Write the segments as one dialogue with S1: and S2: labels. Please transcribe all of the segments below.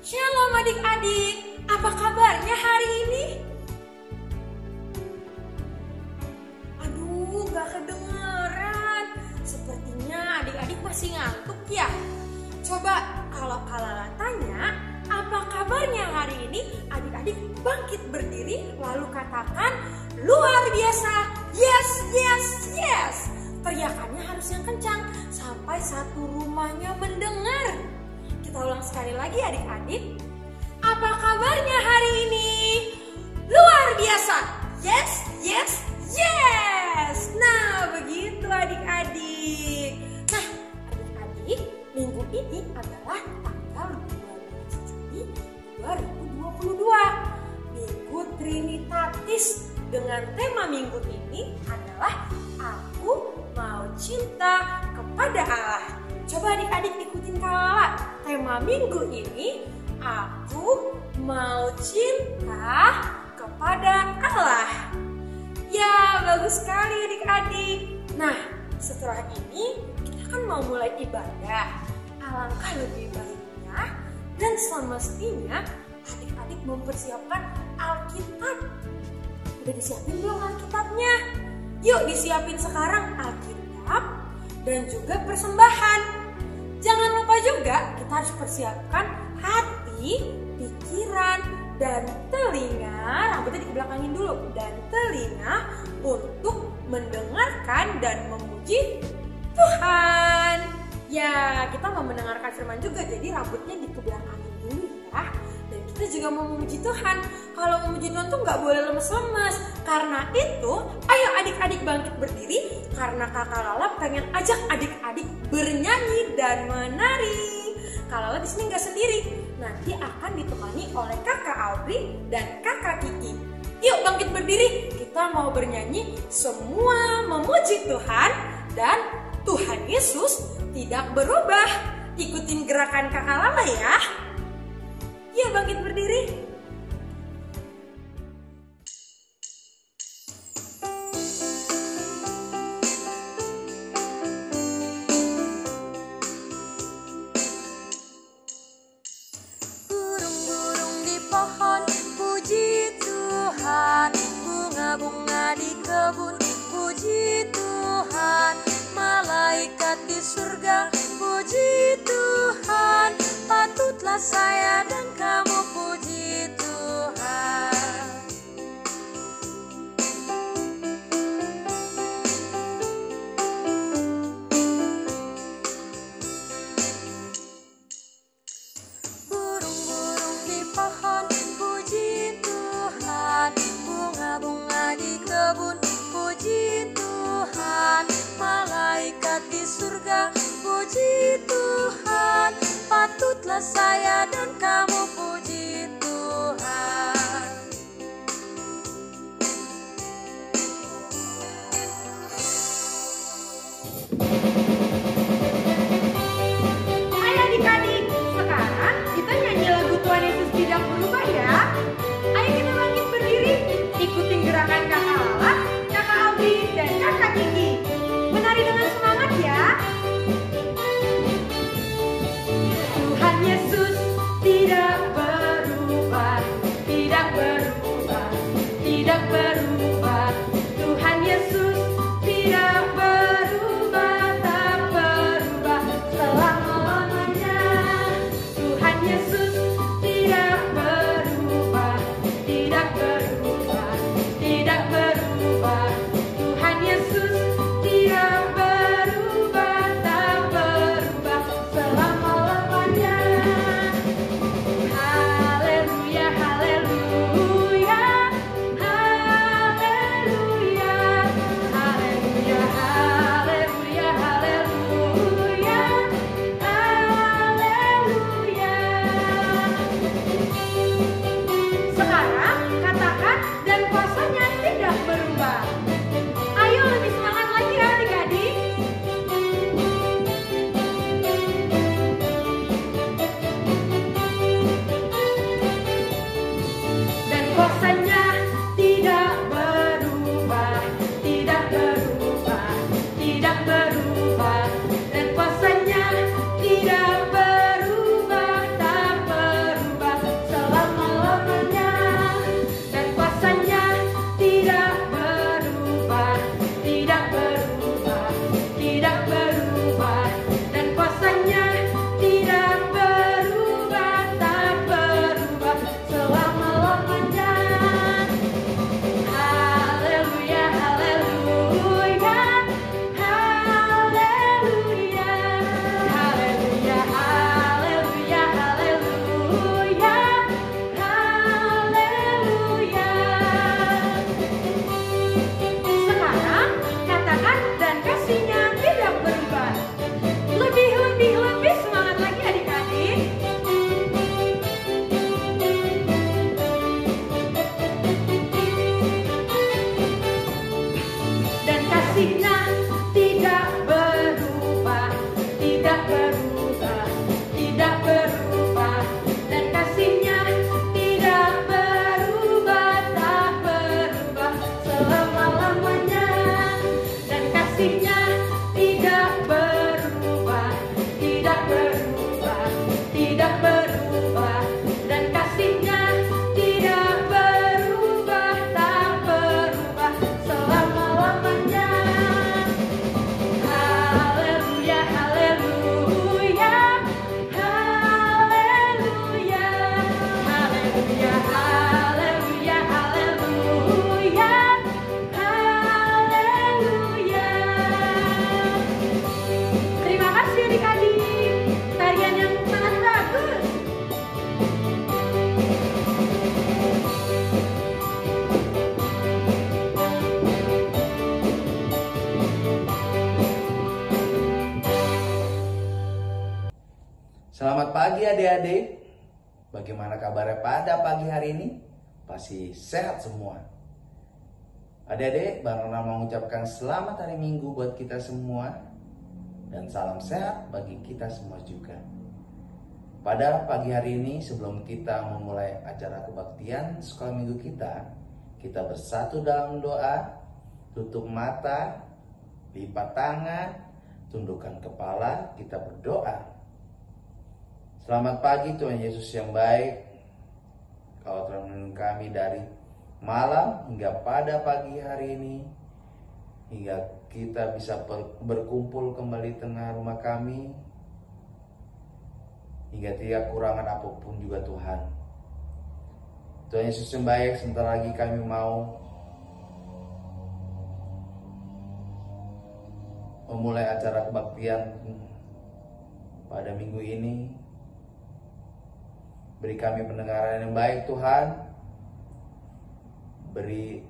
S1: Shalom adik-adik, apa kabarnya hari ini? Aduh, gak kedengeran. Sepertinya adik-adik masih ngantuk ya. Coba kalau Kalala tanya, apa kabarnya hari ini? Adik-adik bangkit berdiri lalu katakan, luar biasa, yes, yes, yes. Teriakannya harus yang kencang sampai satu rumahnya mendengar. Kita ulang sekali lagi adik-adik. Apa kabarnya hari ini? Luar biasa. Yes, yes, yes. Nah, begitu adik-adik. Nah, adik-adik, minggu ini adalah tanggal 12 Juli 2022. Minggu Trinitatis. Dengan tema minggu ini adalah Aku Mau Cinta Kepada Allah. Coba adik-adik ikutin Kalala. Tema minggu ini Aku Mau Cinta Kepada Allah. Ya, bagus sekali adik-adik. Nah, setelah ini kita kan mau mulai ibadah. Alangkah lebih baiknya dan semestinya adik-adik mempersiapkan Alkitab. Udah disiapin belum Alkitabnya? Yuk disiapin sekarang Alkitab dan juga persembahan. Jangan lupa juga kita harus persiapkan hati, pikiran, dan telinga. Rambutnya dibelakangin dulu. Dan telinga untuk mendengarkan dan memuji Tuhan. Ya, kita mau mendengarkan firman juga, jadi rambutnya dikebelakangin dulu ya. Dan kita juga mau memuji Tuhan. Kalau memuji Tuhan tuh nggak boleh lemes-lemes. Karena itu, ayo adik-adik bangkit berdiri. Karena Kakak Lala pengen ajak adik-adik bernyanyi dan menari. Kak Lala di sini nggak sendiri. Nanti akan ditemani oleh Kakak Audrey dan Kakak Kiki. Yuk bangkit berdiri. Kita mau bernyanyi semua memuji Tuhan dan Tuhan Yesus tidak berubah. Ikutin gerakan Kakak Lala ya. Yuk bangkit berdiri.
S2: Burung-burung di pohon puji Tuhan, bunga-bunga di kebun puji Tuhan, malaikat di surga puji Tuhan, patutlah saya dan kamu puji Tuhan. Burung-burung di pohon puji Tuhan, bunga-bunga di kebun puji Tuhan, malaikat di surga puji Tuhan, patutlah saya dan kamu puji Tuhan.
S1: Hai adik-adik, sekarang kita nyanyi lagu Tuhan Yesus tidak berubah ya. Ayo kita bangkit berdiri, ikutin gerakan Kakak Lala, Kakak Audrey, dan Kakak Kiki. Menari dengan semangat ya. Tuhan Yesus tidak berubah, tidak berubah, tidak berubah. Tuhan Yesus tidak berubah. tidak berubah, tidak berubah, dan kasih-Nya tidak berubah, tak berubah selama-lamanya. Dan kasih-Nya tidak berubah, tidak berubah, tidak berubah, dan kasih-Nya tidak berubah, tak berubah selama-lamanya. Haleluya, haleluya, haleluya, haleluya, haleluya, haleluya, haleluya. Terima kasih adik-adik, tarian yang sangat bagus.
S3: Selamat pagi adik-adik. Bagaimana kabarnya pada pagi hari ini? Pasti sehat semua. Adik-adik, Bang Ronald mau mengucapkan selamat hari Minggu buat kita semua. Dan salam sehat bagi kita semua juga. Pada pagi hari ini sebelum kita memulai acara kebaktian sekolah minggu kita bersatu dalam doa, tutup mata, lipat tangan, tundukkan kepala, kita berdoa. Selamat pagi Tuhan Yesus yang baik. Kau telah menolong kami dari malam hingga pada pagi hari ini, hingga kita bisa berkumpul kembali di tengah rumah kami, hingga tidak kurangan apapun juga Tuhan. Tuhan Yesus yang baik, sebentar lagi kami mau memulai acara kebaktian pada minggu ini. Beri kami pendengaran yang baik Tuhan. Beri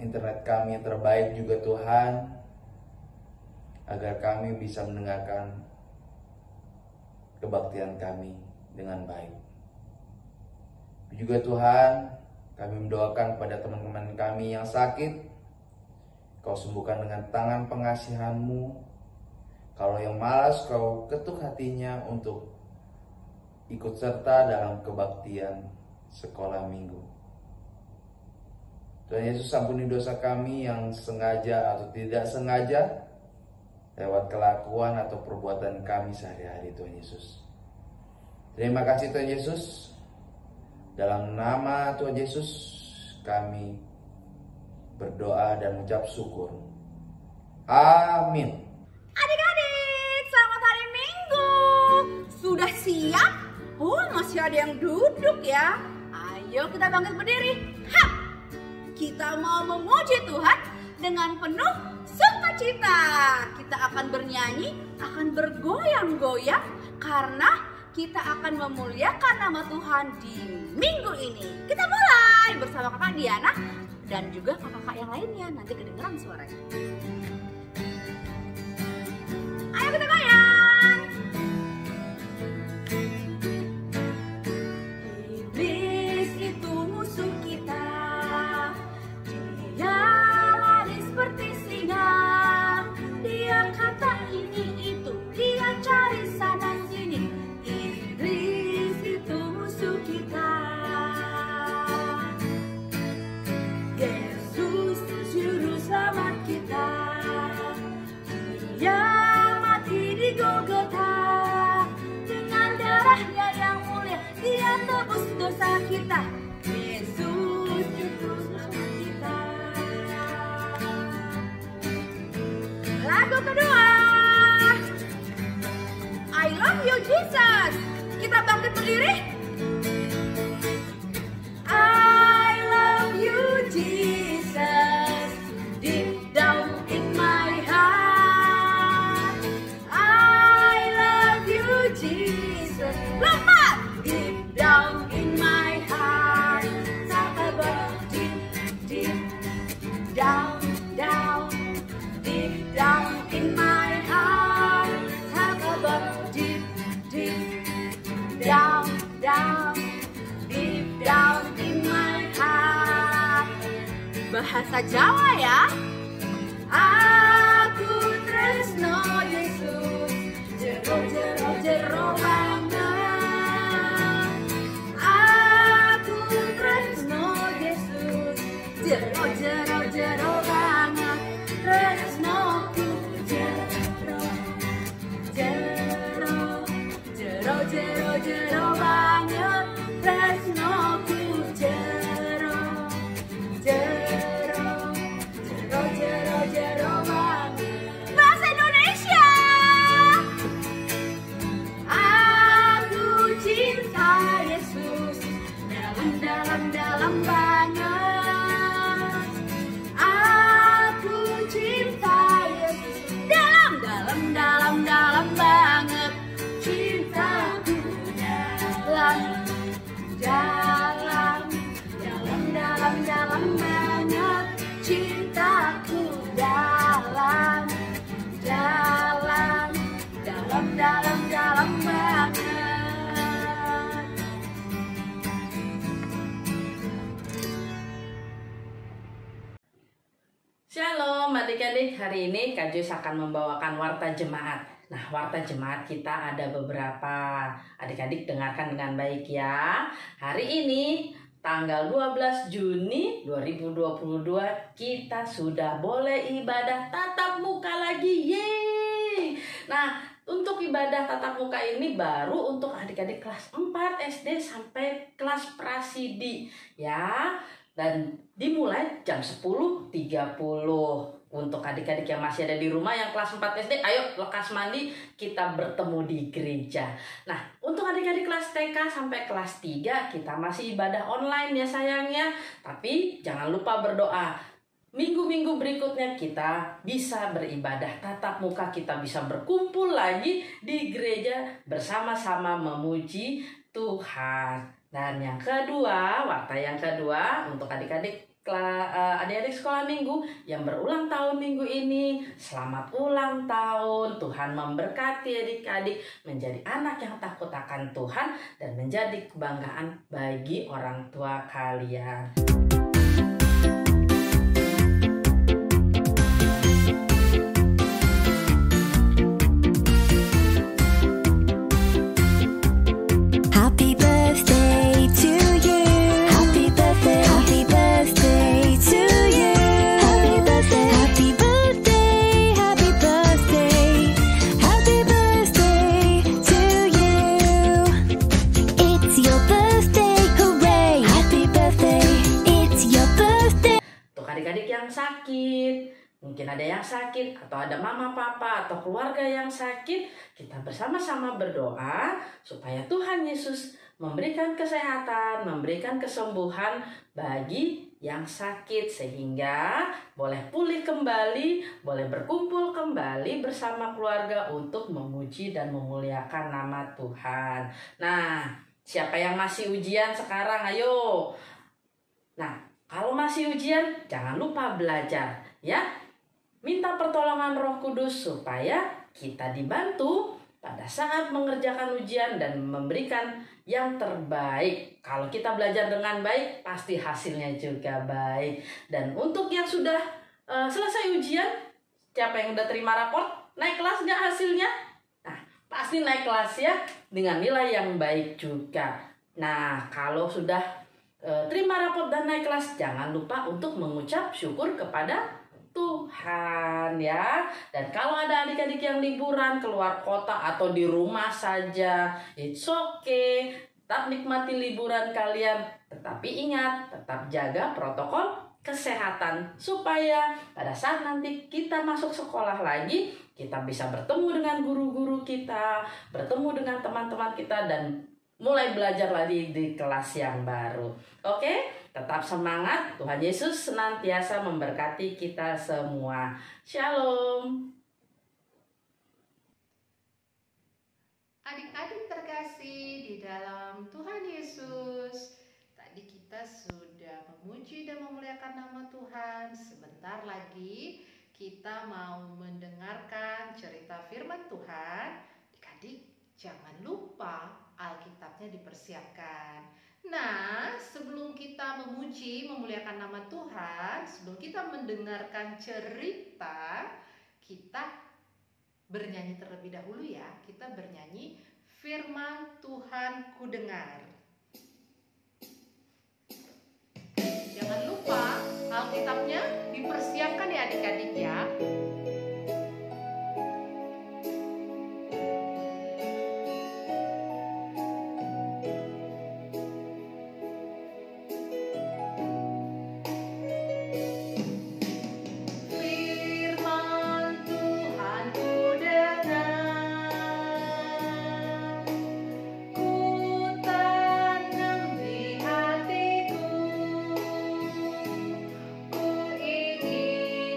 S3: internet kami yang terbaik juga Tuhan, agar kami bisa mendengarkan kebaktian kami dengan baik. Juga Tuhan, kami mendoakan pada teman-teman kami yang sakit, Kau sembuhkan dengan tangan pengasihan-Mu. Kalau yang malas, Kau ketuk hatinya untuk ikut serta dalam kebaktian sekolah minggu. Tuhan Yesus, ampuni dosa kami yang sengaja atau tidak sengaja lewat kelakuan atau perbuatan kami sehari-hari Tuhan Yesus. Terima kasih Tuhan Yesus. Dalam nama Tuhan Yesus kami berdoa dan mengucap syukur. Amin.
S2: Adik-adik, selamat hari Minggu. Sudah siap? Oh, masih ada yang duduk ya. Ayo kita bangkit berdiri. Hap! Kita mau memuji Tuhan dengan penuh sukacita. Kita akan bernyanyi, akan bergoyang-goyang, karena kita akan memuliakan nama Tuhan di minggu ini. Kita mulai bersama kakak Diana dan juga kakak-kakak yang lainnya. Nanti kedengeran suaranya. Ayo kita goyang. Iblis itu musuh kita. Dia lari seperti singa. Dia kata ini itu. Dia cari sana sini. Iblis itu musuh kita. Yesus juru selamat kita. Dia mati di Golgota. Dengan darahnya yang mulia, Dia tebus dosa kita. Yesus juru selamat kita. Lagu kedua, I love you Jesus. Kita bangkit berdiri. I love you Jesus, deep down in my heart. I love you Jesus, lompat, deep down in my heart. Sahabat, deep, deep down, down, deep down in my heart. Sahabat, deep, deep down, down, deep down in my heart. Bahasa Jawa ya. Aku tresno Yesus,
S4: adik-adik, hari ini Kak Joyce akan membawakan warta jemaat. Nah, warta jemaat kita ada beberapa. Adik-adik dengarkan dengan baik ya. Hari ini tanggal 12 Juni 2022 kita sudah boleh ibadah tatap muka lagi. Yeay! Nah, untuk ibadah tatap muka ini baru untuk adik-adik kelas 4 SD sampai kelas prasidi ya. Dan dimulai jam 10.30. Untuk adik-adik yang masih ada di rumah yang kelas 4 SD, ayo lekas mandi, kita bertemu di gereja. Nah, untuk adik-adik kelas TK sampai kelas 3 kita masih ibadah online ya sayangnya. Tapi jangan lupa berdoa. Minggu-minggu berikutnya kita bisa beribadah tatap muka, kita bisa berkumpul lagi di gereja bersama-sama memuji Tuhan. Dan yang kedua, warta yang kedua untuk adik-adik sekolah minggu yang berulang tahun minggu ini, selamat ulang tahun. Tuhan memberkati adik-adik menjadi anak yang takut akan Tuhan dan menjadi kebanggaan bagi orang tua kalian. Sakit, mungkin ada yang sakit atau ada mama papa atau keluarga yang sakit, kita bersama-sama berdoa supaya Tuhan Yesus memberikan kesehatan, memberikan kesembuhan bagi yang sakit sehingga boleh pulih kembali, boleh berkumpul kembali bersama keluarga untuk memuji dan memuliakan nama Tuhan. Nah, siapa yang masih ujian sekarang? Ayo. Nah, kalau masih ujian, jangan lupa belajar ya. Minta pertolongan Roh Kudus supaya kita dibantu pada saat mengerjakan ujian dan memberikan yang terbaik. Kalau kita belajar dengan baik, pasti hasilnya juga baik. Dan untuk yang sudah selesai ujian, siapa yang udah terima raport, naik kelas nggak hasilnya? Nah, pasti naik kelas ya, dengan nilai yang baik juga. Nah, kalau sudah terima raport dan naik kelas, jangan lupa untuk mengucap syukur kepada Tuhan ya. Dan kalau ada adik-adik yang liburan keluar kota atau di rumah saja, it's okay, tetap nikmati liburan kalian. Tetapi ingat, tetap jaga protokol kesehatan supaya pada saat nanti kita masuk sekolah lagi, kita bisa bertemu dengan guru-guru kita, bertemu dengan teman-teman kita, dan mulai belajar lagi di kelas yang baru. Oke, tetap semangat. Tuhan Yesus senantiasa memberkati kita semua. Shalom.
S5: Adik-adik terkasih di dalam Tuhan Yesus, tadi kita sudah memuji dan memuliakan nama Tuhan. Sebentar lagi kita mau mendengarkan cerita firman Tuhan. Adik-adik jangan lupa Alkitabnya dipersiapkan. Nah, sebelum kita memuji, memuliakan nama Tuhan, sebelum kita mendengarkan cerita, kita bernyanyi terlebih dahulu ya. Kita bernyanyi Firman Tuhan ku dengar. Jangan lupa Alkitabnya dipersiapkan ya adik-adik ya.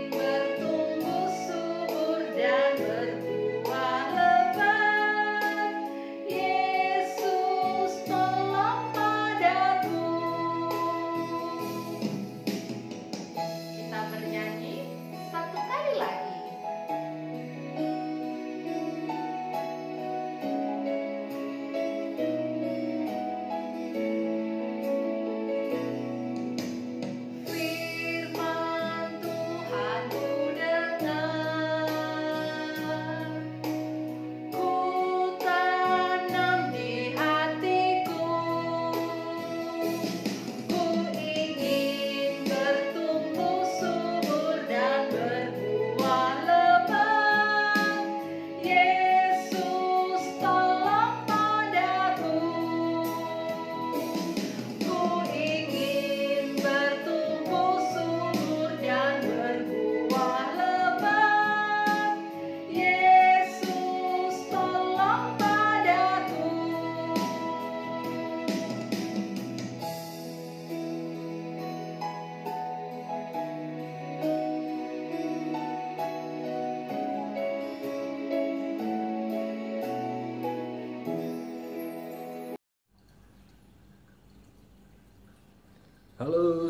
S6: Bertumbuh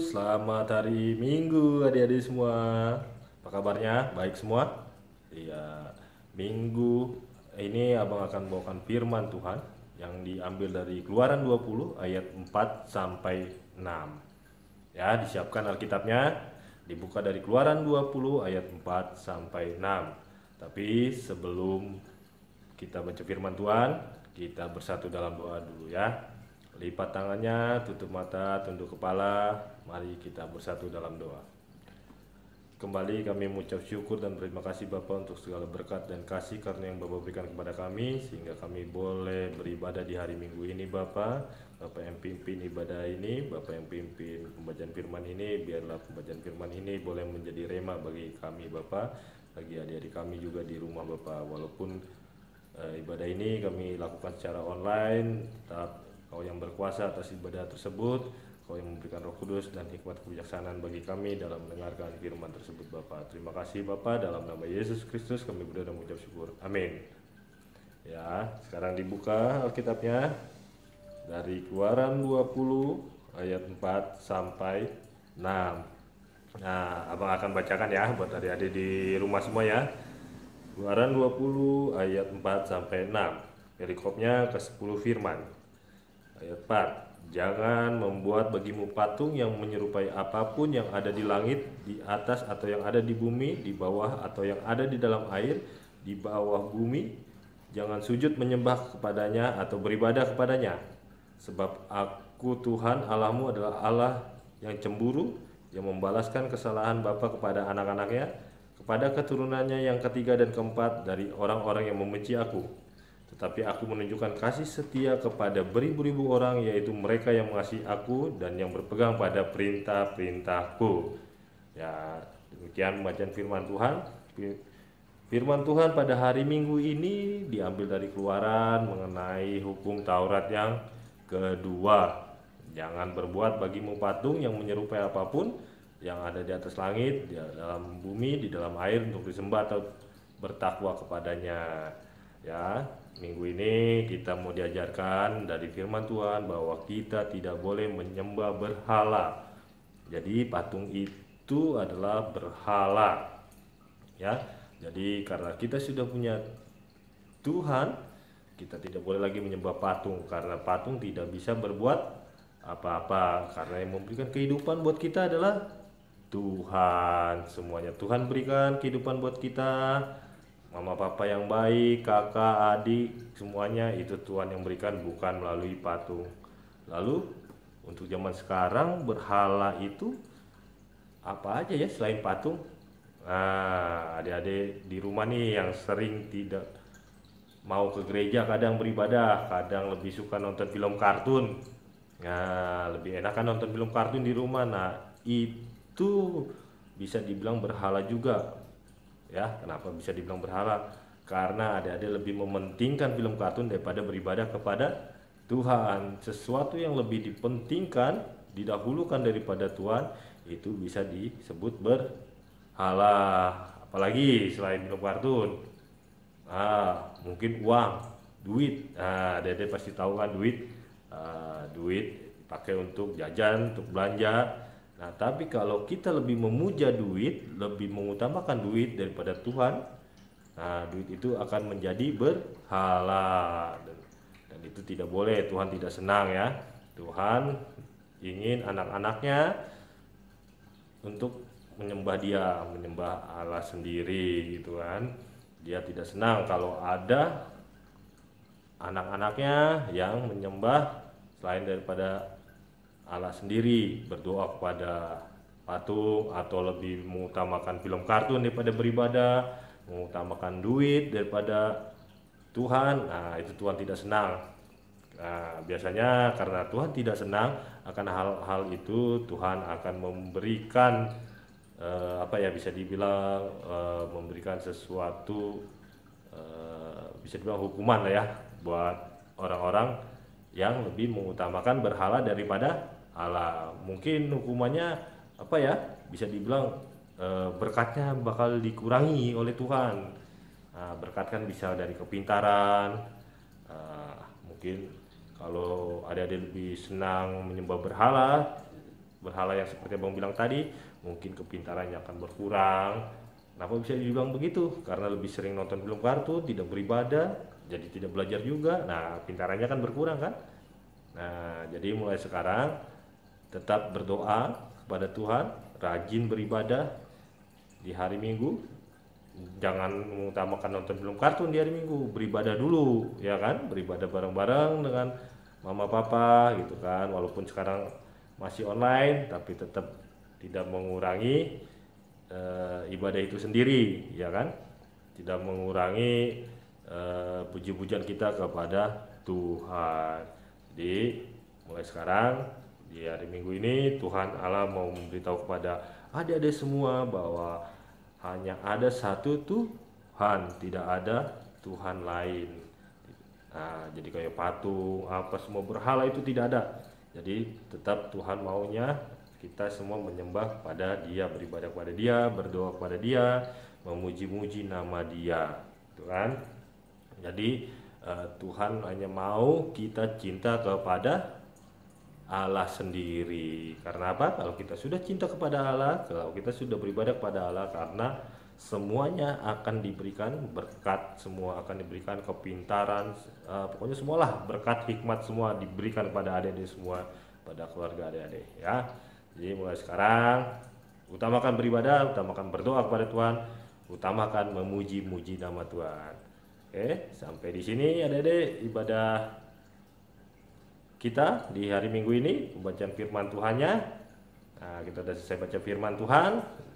S6: Selamat hari Minggu adik-adik semua. Apa kabarnya? Baik semua? Iya, Minggu ini Abang akan bawakan firman Tuhan yang diambil dari Keluaran 20 ayat 4 sampai 6. Ya, disiapkan Alkitabnya, dibuka dari Keluaran 20 ayat 4 sampai 6. Tapi sebelum kita baca firman Tuhan, kita bersatu dalam doa dulu ya. Lipat tangannya, tutup mata, tunduk kepala. Mari kita bersatu dalam doa. Kembali kami mengucap syukur dan berterima kasih Bapa untuk segala berkat dan kasih karena yang Bapa berikan kepada kami, sehingga kami boleh beribadah di hari Minggu ini Bapa. Bapak yang pimpin ibadah ini, Bapak yang pimpin pembacaan firman ini, biarlah pembacaan firman ini boleh menjadi rema bagi kami Bapa, bagi adik-adik kami juga di rumah Bapa. Walaupun ibadah ini kami lakukan secara online, tetap Kau yang berkuasa atas ibadah tersebut, Kau yang memberikan Roh Kudus dan hikmat kebijaksanaan bagi kami dalam mendengarkan firman tersebut Bapa. Terima kasih Bapa, dalam nama Yesus Kristus kami berdoa dan mengucap syukur. Amin. Ya, sekarang dibuka Alkitabnya dari Keluaran 20 ayat 4 sampai 6. Nah, Abang akan bacakan ya buat adik-adik di rumah semua ya. Keluaran 20 ayat 4 sampai 6. Perikopnya ke-10 firman. Ayat 4. Jangan membuat bagimu patung yang menyerupai apapun yang ada di langit, di atas atau yang ada di bumi, di bawah atau yang ada di dalam air, di bawah bumi. Jangan sujud menyembah kepadanya atau beribadah kepadanya. Sebab aku Tuhan Allahmu adalah Allah yang cemburu, yang membalaskan kesalahan bapa kepada anak-anaknya, kepada keturunannya yang ketiga dan keempat dari orang-orang yang membenci aku. Tetapi aku menunjukkan kasih setia kepada beribu-ribu orang, yaitu mereka yang mengasihi aku dan yang berpegang pada perintah-perintahku. Ya, demikian bacaan firman Tuhan. Firman Tuhan pada hari Minggu ini diambil dari Keluaran mengenai hukum Taurat yang kedua. Jangan berbuat bagimu patung yang menyerupai apapun yang ada di atas langit, di dalam bumi, di dalam air untuk disembah atau bertakwa kepadanya. Ya, minggu ini kita mau diajarkan dari firman Tuhan bahwa kita tidak boleh menyembah berhala. Jadi patung itu adalah berhala. Ya. Jadi karena kita sudah punya Tuhan, kita tidak boleh lagi menyembah patung karena patung tidak bisa berbuat apa-apa, karena yang memberikan kehidupan buat kita adalah Tuhan. Semuanya Tuhan berikan kehidupan buat kita. Mama papa yang baik, kakak, adik, semuanya itu Tuhan yang berikan, bukan melalui patung. Lalu untuk zaman sekarang berhala itu apa aja ya selain patung? Nah, adik-adik di rumah nih yang sering tidak mau ke gereja, kadang beribadah, kadang lebih suka nonton film kartun. Nah, lebih enakan nonton film kartun di rumah. Nah, itu bisa dibilang berhala juga. Ya, kenapa bisa dibilang berhala? Karena adik-adik lebih mementingkan film kartun daripada beribadah kepada Tuhan. Sesuatu yang lebih dipentingkan, didahulukan daripada Tuhan, itu bisa disebut berhala. Apalagi selain film kartun, mungkin uang, duit. Nah, adik-adik pasti tahu kan duit. Duit dipakai untuk jajan, untuk belanja. Nah, tapi kalau kita lebih memuja duit, lebih mengutamakan duit daripada Tuhan, nah duit itu akan menjadi berhala, dan itu tidak boleh. Tuhan tidak senang ya. Tuhan ingin anak-anaknya untuk menyembah Dia, menyembah Allah sendiri gitu kan. Dia tidak senang kalau ada anak-anaknya yang menyembah selain daripada Allah sendiri, berdoa kepada patung, atau lebih mengutamakan film kartun daripada beribadah, mengutamakan duit daripada Tuhan. Nah, itu Tuhan tidak senang. Nah, biasanya karena Tuhan tidak senang akan hal-hal itu, Tuhan akan memberikan bisa dibilang memberikan sesuatu, bisa dibilang hukuman lah ya buat orang-orang yang lebih mengutamakan berhala daripada Allah. Mungkin hukumannya bisa dibilang berkatnya bakal dikurangi oleh Tuhan. Berkat kan bisa dari kepintaran. Mungkin kalau adik-adik lebih senang menyembah berhala, berhala yang seperti Abang bilang tadi, mungkin kepintarannya akan berkurang. Kenapa bisa dibilang begitu? Karena lebih sering nonton film kartun, tidak beribadah, jadi tidak belajar juga. Nah, pintarannya kan berkurang kan? Nah, jadi mulai sekarang tetap berdoa kepada Tuhan, rajin beribadah di hari Minggu. Jangan mengutamakan nonton film kartun di hari Minggu, beribadah dulu, ya kan? Beribadah bareng-bareng dengan mama papa gitu kan. Walaupun sekarang masih online, tapi tetap tidak mengurangi ibadah itu sendiri, ya kan? Tidak mengurangi puji-pujian kita kepada Tuhan. Jadi mulai sekarang di hari Minggu ini Tuhan Allah mau memberitahu kepada adik-adik semua bahwa hanya ada satu Tuhan, tidak ada Tuhan lain. Nah, jadi kayak patung, apa semua berhala itu tidak ada. Jadi tetap Tuhan maunya kita semua menyembah pada Dia, beribadah kepada Dia, berdoa kepada Dia, memuji-muji nama Dia, gitu kan? Jadi Tuhan hanya mau kita cinta kepada Allah sendiri. Karena apa? Kalau kita sudah cinta kepada Allah, kalau kita sudah beribadah kepada Allah, karena semuanya akan diberikan berkat, semua akan diberikan kepintaran, pokoknya semualah berkat, hikmat semua diberikan kepada adik-adik semua, pada keluarga adik-adik, ya. Jadi mulai sekarang utamakan beribadah, utamakan berdoa kepada Tuhan, utamakan memuji-muji nama Tuhan. Oke, sampai di sini adik-adik ibadah kita di hari Minggu ini, pembacaan firman Tuhannya. Nah, kita sudah selesai baca firman Tuhan.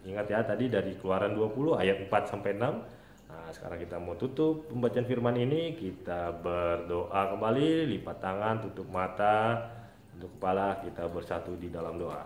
S6: Ingat ya, tadi dari Keluaran 20 ayat 4 sampai 6. Nah, sekarang kita mau tutup pembacaan firman ini. Kita berdoa kembali, lipat tangan, tutup mata, untuk kepala, kita bersatu di dalam doa.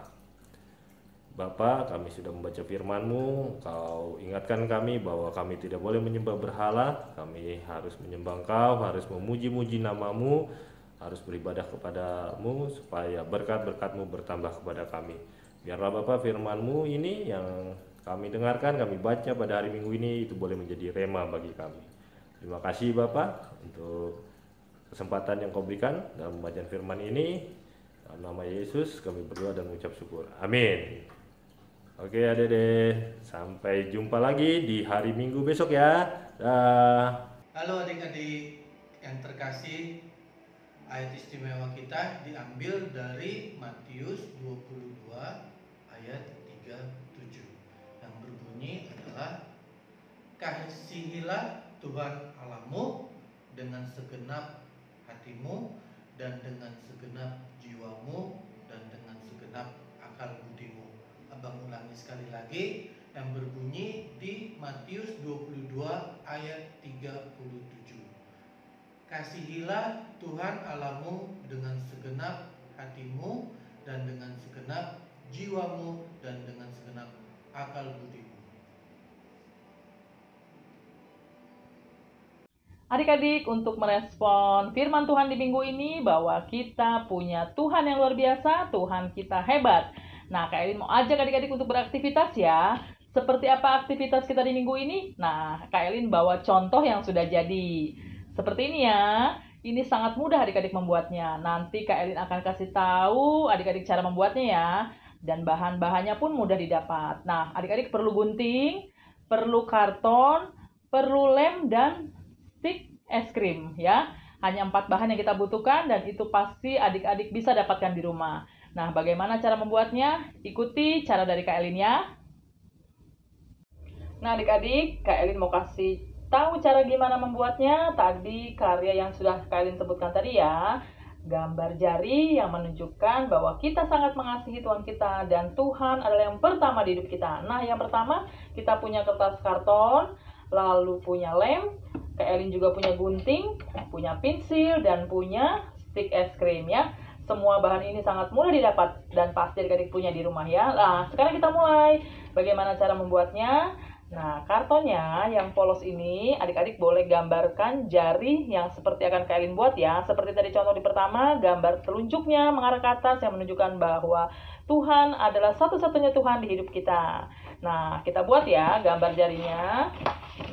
S6: Bapa, kami sudah membaca firman-Mu. Kau ingatkan kami bahwa kami tidak boleh menyembah berhala. Kami harus menyembah Engkau, harus memuji-muji nama-Mu, harus beribadah kepada-Mu, supaya berkat-berkat-Mu bertambah kepada kami. Biarlah Bapa firman-Mu ini yang kami dengarkan, kami baca pada hari Minggu ini, itu boleh menjadi rema bagi kami. Terima kasih Bapa untuk kesempatan yang Kau berikan dalam pembacaan firman ini. Dalam nama Yesus kami berdoa dan mengucap syukur. Amin. Oke adik-adik, sampai jumpa lagi di hari Minggu besok ya. Dah.
S7: Halo adik-adik yang terkasih, ayat istimewa kita diambil dari Matius 22 ayat 37 yang berbunyi adalah, kasihilah Tuhan Allahmu dengan segenap hatimu dan dengan segenap jiwamu dan dengan segenap akal budimu. Abang ulangi sekali lagi, yang berbunyi di Matius 22 ayat 37. Kasihilah Tuhan Allahmu dengan segenap hatimu dan dengan segenap jiwamu dan dengan segenap akal budimu.
S4: Adik-adik, untuk merespon firman Tuhan di minggu ini bahwa kita punya Tuhan yang luar biasa, Tuhan kita hebat. Nah, Kak Elin mau ajak adik-adik untuk beraktivitas ya. Seperti apa aktivitas kita di minggu ini? Nah, Kak Elin bawa contoh yang sudah jadi. Seperti ini ya. Ini sangat mudah adik-adik membuatnya. Nanti Kak Elin akan kasih tahu adik-adik cara membuatnya ya. Dan bahan-bahannya pun mudah didapat. Nah, adik-adik perlu gunting, perlu karton, perlu lem, dan stik es krim ya. Hanya 4 bahan yang kita butuhkan dan itu pasti adik-adik bisa dapatkan di rumah. Nah, bagaimana cara membuatnya? Ikuti cara dari Kak Elin ya. Nah, adik-adik, Kak Elin mau kasih tahu cara gimana membuatnya. Tadi karya yang sudah Kak Elin sebutkan tadi ya. Gambar jari yang menunjukkan bahwa kita sangat mengasihi Tuhan kita dan Tuhan adalah yang pertama di hidup kita. Nah, yang pertama kita punya kertas karton, lalu punya lem, Kak Elin juga punya gunting, punya pensil, dan punya stik es krim ya. Semua bahan ini sangat mudah didapat dan pasti adik-adik punya di rumah ya. Nah, sekarang kita mulai. Bagaimana cara membuatnya? Nah, kartonnya yang polos ini adik-adik boleh gambarkan jari yang seperti akan Kak Elin buat ya. Seperti tadi contoh di pertama, gambar telunjuknya mengarah ke atas yang menunjukkan bahwa Tuhan adalah satu-satunya Tuhan di hidup kita. Nah, kita buat ya gambar jarinya.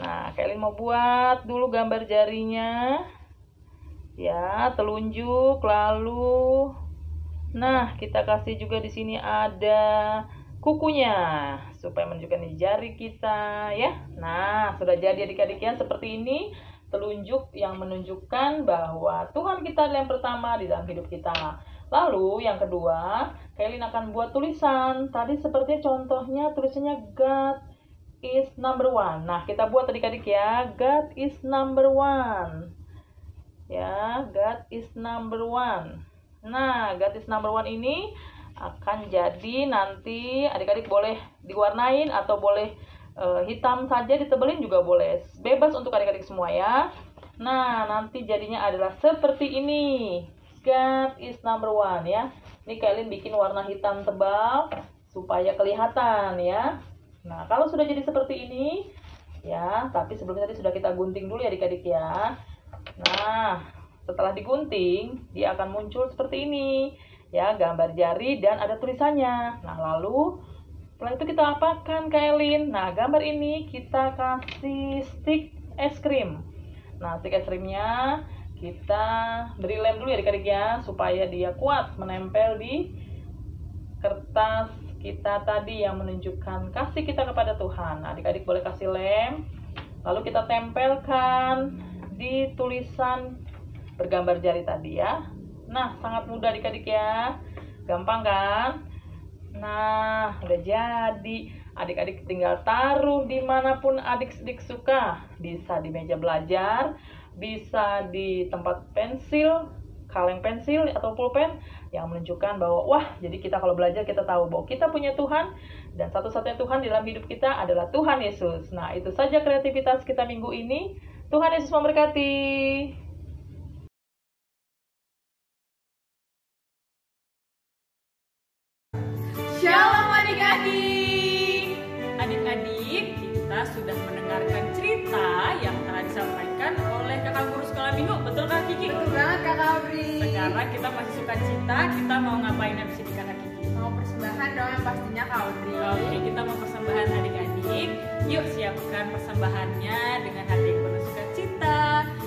S4: Nah, Kak Elin mau buat dulu gambar jarinya. Ya, telunjuk, lalu
S8: Nah, kita kasih juga di sini ada kukunya supaya menunjukkan di jari kita ya. Nah, sudah jadi adik-adik ya, seperti ini telunjuk yang menunjukkan bahwa Tuhan kita adalah yang pertama di dalam hidup kita. Lalu yang kedua, Kailin akan buat tulisan. Tadi sepertinya contohnya tulisannya God is number one. Nah, kita buat adik-adik ya, God is number one. Ya, God is number one. Nah, God is number one ini akan jadi nanti adik-adik boleh diwarnain atau boleh hitam saja, ditebelin juga boleh. Bebas untuk adik-adik semua ya. Nah, nanti jadinya adalah seperti ini. God is number one ya. Ini kalian bikin warna hitam tebal supaya kelihatan ya. Nah, kalau sudah jadi seperti ini ya, tapi sebelumnya tadi sudah kita gunting dulu ya adik-adik ya. Nah, setelah digunting, dia akan muncul seperti ini. Ya, gambar jari dan ada tulisannya. Nah, lalu setelah itu kita apakan, Kailin? Nah, gambar ini kita kasih stick es krim. Nah, stick es krimnya kita beri lem dulu ya adik-adik ya, supaya dia kuat menempel di kertas kita tadi yang menunjukkan kasih kita kepada Tuhan. Nah, adik-adik boleh kasih lem, lalu kita tempelkan di tulisan bergambar jari tadi ya. Nah, sangat mudah adik-adik ya, gampang kan? Nah, udah jadi. Adik-adik tinggal taruh dimanapun adik-adik suka. Bisa di meja belajar, bisa di tempat pensil, kaleng pensil atau pulpen, yang menunjukkan bahwa wah, jadi kita kalau belajar kita tahu bahwa kita punya Tuhan, dan satu-satunya Tuhan dalam hidup kita adalah Tuhan Yesus. Nah, itu saja kreativitas kita minggu ini. Tuhan Yesus memberkati.
S1: Shalom adik-adik. Adik-adik, kita sudah mendengarkan cerita yang telah disampaikan oleh kakak guru sekolah minggu. Betul Kak Kiki?
S2: Betul banget Kak Audrey.
S1: Sekarang kita masih suka cita, kita mau ngapain habis ini Kakak Kiki?
S2: Mau persembahan dong yang pastinya Kak Audrey.
S1: Oke, kita mau persembahan adik-adik. Yuk siapkan persembahannya dengan hati yang penuh sukacita.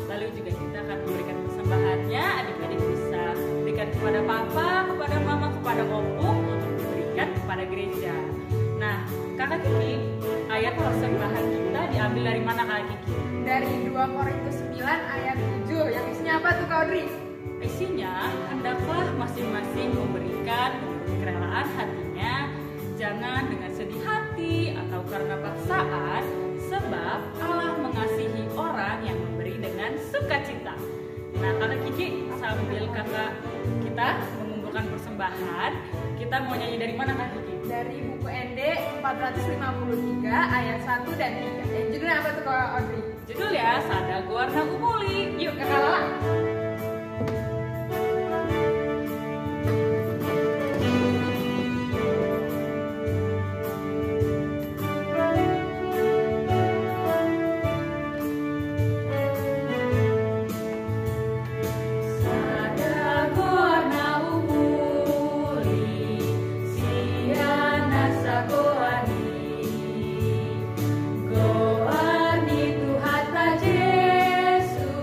S1: Lalu juga kita akan memberikan persembahannya. Adik-adik bisa berikan kepada papa, kepada mama, kepada opung untuk diberikan kepada gereja. Nah, Kakak Kiki, ayat persembahan kita diambil dari mana Kakak Kiki?
S2: Dari 2 Korintus 9 ayat 7. Yang isinya apa tuh Kak Audrey?
S1: Isinya, hendaklah masing-masing memberikan menurut kerelaan hatinya, jangan dengan sedih hati atau karena paksaan, sebab Allah mengasihi orang yang memberi dengan sukacita. Nah, Kakak Kiki, sambil kakak kita mengumpulkan persembahan, kita mau nyanyi dari mana Kak Kiki?
S2: Dari buku ND 453 ayat 1 dan 3. Judulnya apa tuh Kak Audrey?
S1: Judulnya Sadaku Warna Umuli. Yuk Kakak Lala.
S2: Yesus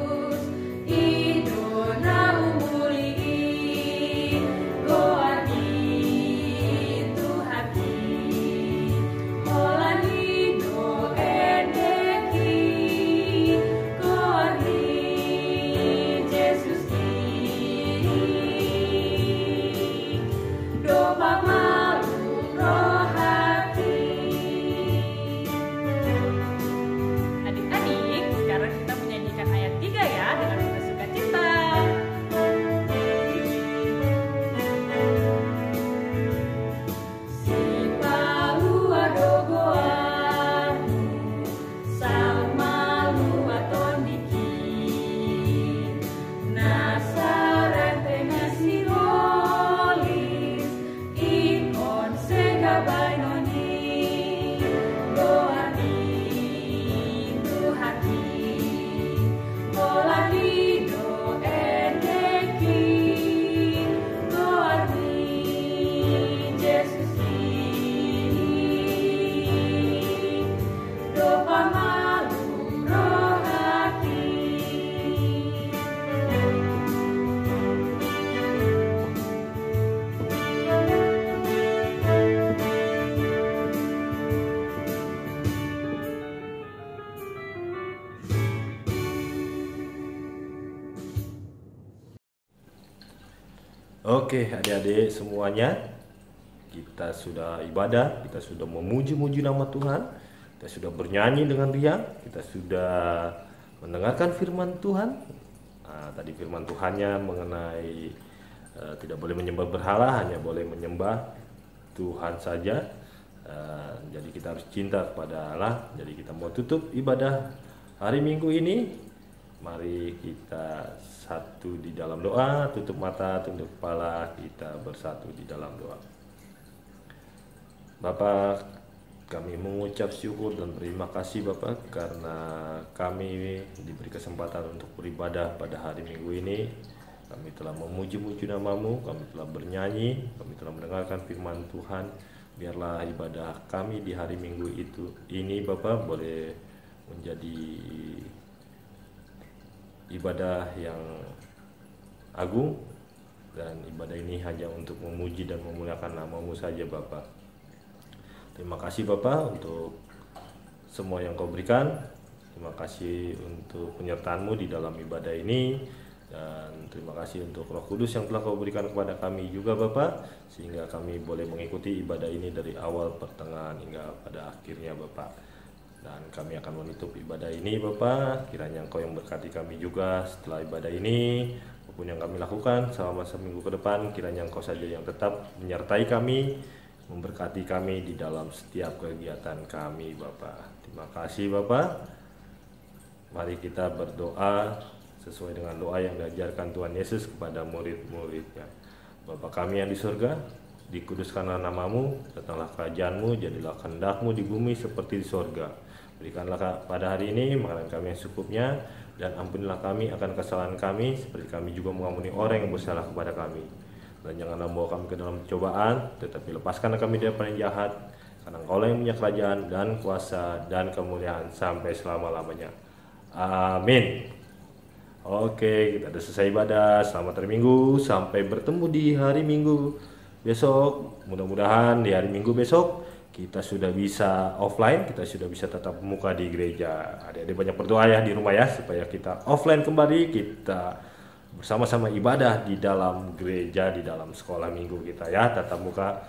S6: Oke, adik-adik semuanya, kita sudah ibadah, kita sudah memuji-muji nama Tuhan, kita sudah bernyanyi dengan riang, kita sudah mendengarkan firman Tuhan. Tadi firman Tuhannya mengenai tidak boleh menyembah berhala, hanya boleh menyembah Tuhan saja. Jadi kita harus cinta kepada Allah. Jadi kita mau tutup ibadah hari Minggu ini. Mari kita satu di dalam doa, tutup mata, tunduk kepala, kita bersatu di dalam doa. Bapa, kami mengucap syukur dan terima kasih Bapa karena kami diberi kesempatan untuk beribadah pada hari Minggu ini. Kami telah memuji-muji nama-Mu, kami telah bernyanyi, kami telah mendengarkan firman Tuhan. Biarlah ibadah kami di hari Minggu ini Bapa boleh menjadi ibadah yang agung, dan ibadah ini hanya untuk memuji dan memuliakan nama-Mu saja Bapa. Terima kasih Bapa untuk semua yang Kau berikan. Terima kasih untuk penyertaan-Mu di dalam ibadah ini, dan terima kasih untuk Roh Kudus yang telah Kau berikan kepada kami juga Bapa, sehingga kami boleh mengikuti ibadah ini dari awal, pertengahan hingga pada akhirnya Bapa. Dan kami akan menutup ibadah ini Bapa, kiranya Engkau yang berkati kami juga setelah ibadah ini. Apapun yang kami lakukan selama seminggu ke depan, kiranya Engkau saja yang tetap menyertai kami, memberkati kami di dalam setiap kegiatan kami Bapa. Terima kasih Bapa. Mari kita berdoa sesuai dengan doa yang diajarkan Tuhan Yesus kepada murid-muridnya. Bapa kami yang di surga, dikuduskanlah nama-Mu, datanglah kerajaan-Mu, jadilah kehendak-Mu di bumi seperti di surga. Berikanlah pada hari ini makanan kami yang secukupnya, dan ampunilah kami akan kesalahan kami, seperti kami juga mengampuni orang yang bersalah kepada kami. Dan janganlah membawa kami ke dalam cobaan, tetapi lepaskanlah kami daripada yang jahat, karena Engkaulah yang punya kerajaan dan kuasa dan kemuliaan sampai selama-lamanya. Amin. Oke, kita sudah selesai ibadah. Selamat hari Minggu, sampai bertemu di hari Minggu besok. Mudah-mudahan di hari Minggu besok kita sudah bisa offline, kita sudah bisa tatap muka di gereja. Adik-adik banyak berdoa ya di rumah ya, supaya kita offline kembali, kita bersama-sama ibadah di dalam gereja, di dalam sekolah minggu kita ya, tatap muka.